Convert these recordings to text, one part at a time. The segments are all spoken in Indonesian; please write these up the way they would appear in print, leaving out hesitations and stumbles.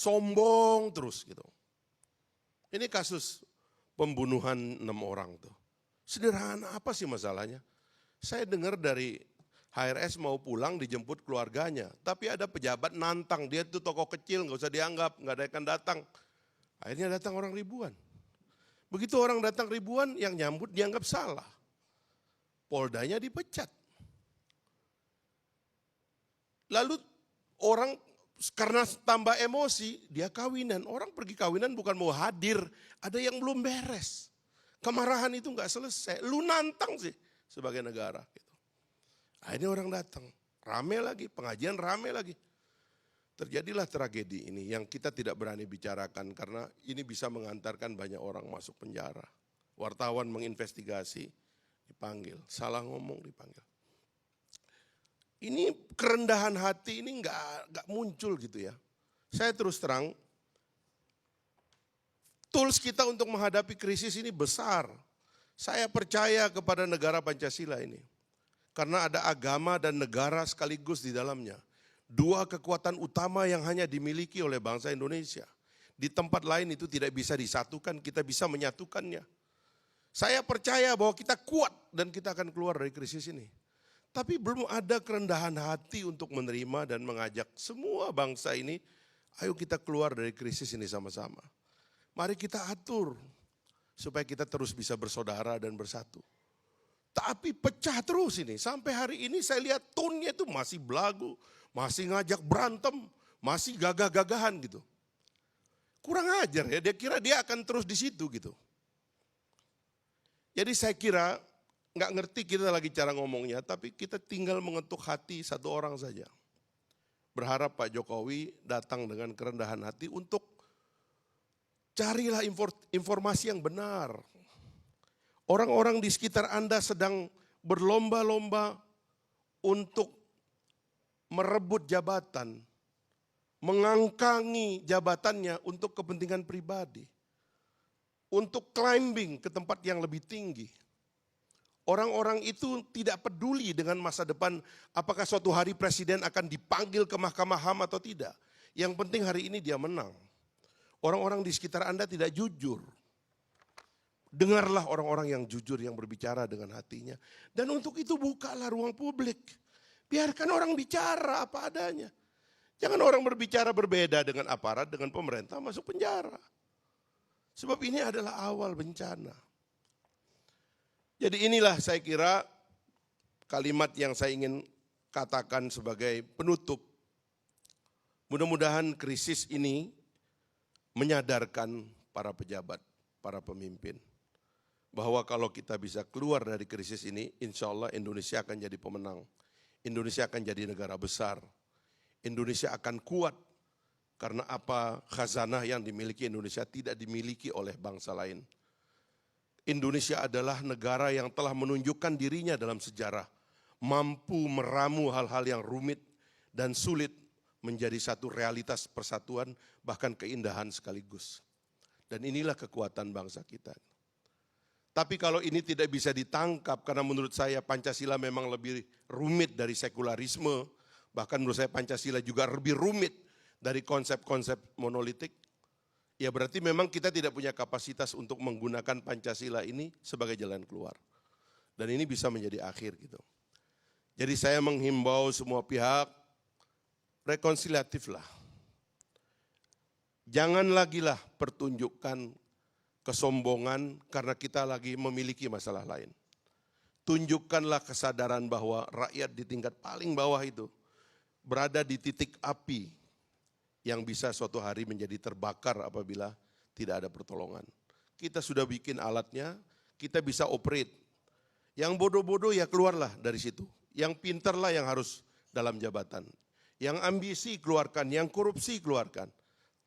sombong terus gitu. Ini kasus pembunuhan 6 orang tuh. Sederhana, apa sih masalahnya? Saya dengar dari HRS mau pulang dijemput keluarganya, tapi ada pejabat nantang, dia itu tokoh kecil, nggak usah dianggap, nggak ada yang akan datang. Akhirnya datang orang ribuan. Begitu orang datang ribuan, yang nyambut dianggap salah. Poldanya dipecat. Lalu orang karena tambah emosi, dia kawinan. Orang pergi kawinan bukan mau hadir, ada yang belum beres. Kemarahan itu nggak selesai, lu nantang sih sebagai negara. Gitu. Akhirnya orang datang, rame lagi, pengajian rame lagi. Terjadilah tragedi ini yang kita tidak berani bicarakan karena ini bisa mengantarkan banyak orang masuk penjara. Wartawan menginvestigasi, dipanggil, salah ngomong dipanggil. Ini kerendahan hati ini nggak muncul gitu ya. Saya terus terang, tools kita untuk menghadapi krisis ini besar. Saya percaya kepada negara Pancasila ini. Karena ada agama dan negara sekaligus di dalamnya. Dua kekuatan utama yang hanya dimiliki oleh bangsa Indonesia. Di tempat lain itu tidak bisa disatukan, kita bisa menyatukannya. Saya percaya bahwa kita kuat dan kita akan keluar dari krisis ini. Tapi belum ada kerendahan hati untuk menerima dan mengajak semua bangsa ini, ayo kita keluar dari krisis ini sama-sama. Mari kita atur supaya kita terus bisa bersaudara dan bersatu. Tapi pecah terus ini, sampai hari ini saya lihat tone-nya itu masih belagu, masih ngajak berantem, masih gagah-gagahan gitu. Kurang ajar ya, dia kira dia akan terus di situ gitu. Jadi saya kira, nggak ngerti kita lagi cara ngomongnya, tapi kita tinggal mengetuk hati satu orang saja. Berharap Pak Jokowi datang dengan kerendahan hati untuk carilah informasi yang benar. Orang-orang di sekitar Anda sedang berlomba-lomba untuk merebut jabatan, mengangkangi jabatannya untuk kepentingan pribadi, untuk climbing ke tempat yang lebih tinggi. Orang-orang itu tidak peduli dengan masa depan, apakah suatu hari presiden akan dipanggil ke Mahkamah HAM atau tidak. Yang penting hari ini dia menang. Orang-orang di sekitar Anda tidak jujur. Dengarlah orang-orang yang jujur, yang berbicara dengan hatinya. Dan untuk itu bukalah ruang publik. Biarkan orang bicara apa adanya. Jangan orang berbicara berbeda dengan aparat, dengan pemerintah masuk penjara. Sebab ini adalah awal bencana. Jadi inilah saya kira kalimat yang saya ingin katakan sebagai penutup. Mudah-mudahan krisis ini menyadarkan para pejabat, para pemimpin. Bahwa kalau kita bisa keluar dari krisis ini, insya Allah Indonesia akan jadi pemenang. Indonesia akan jadi negara besar. Indonesia akan kuat. Karena apa khazanah yang dimiliki Indonesia tidak dimiliki oleh bangsa lain. Indonesia adalah negara yang telah menunjukkan dirinya dalam sejarah. Mampu meramu hal-hal yang rumit dan sulit menjadi satu realitas persatuan, bahkan keindahan sekaligus. Dan inilah kekuatan bangsa kita. Tapi kalau ini tidak bisa ditangkap, karena menurut saya Pancasila memang lebih rumit dari sekularisme, bahkan menurut saya Pancasila juga lebih rumit dari konsep-konsep monolitik, ya berarti memang kita tidak punya kapasitas untuk menggunakan Pancasila ini sebagai jalan keluar. Dan ini bisa menjadi akhir gitu. Jadi saya menghimbau semua pihak, rekonsiliatiflah. Jangan lagi lah pertunjukkan kesombongan karena kita lagi memiliki masalah lain. Tunjukkanlah kesadaran bahwa rakyat di tingkat paling bawah itu berada di titik api yang bisa suatu hari menjadi terbakar apabila tidak ada pertolongan. Kita sudah bikin alatnya, kita bisa operate. Yang bodoh-bodoh ya keluarlah dari situ. Yang pintarlah yang harus dalam jabatan. Yang ambisi keluarkan, yang korupsi keluarkan.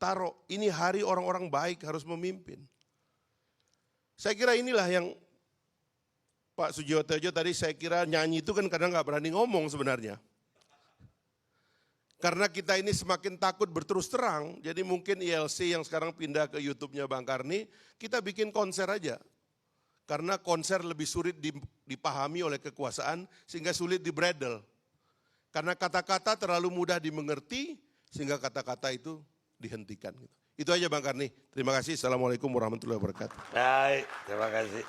Taruh, ini hari orang-orang baik harus memimpin. Saya kira inilah yang Pak Sujiwotejo tadi saya kira nyanyi itu kan kadang nggak berani ngomong sebenarnya. Karena kita ini semakin takut berterus terang, jadi mungkin ILC yang sekarang pindah ke YouTube-nya Bang Karni, kita bikin konser aja. Karena konser lebih sulit dipahami oleh kekuasaan sehingga sulit dibredel. Karena kata-kata terlalu mudah dimengerti sehingga kata-kata itu dihentikan. Itu aja Bang Karni. Terima kasih. Assalamualaikum warahmatullahi wabarakatuh. Baik, terima kasih.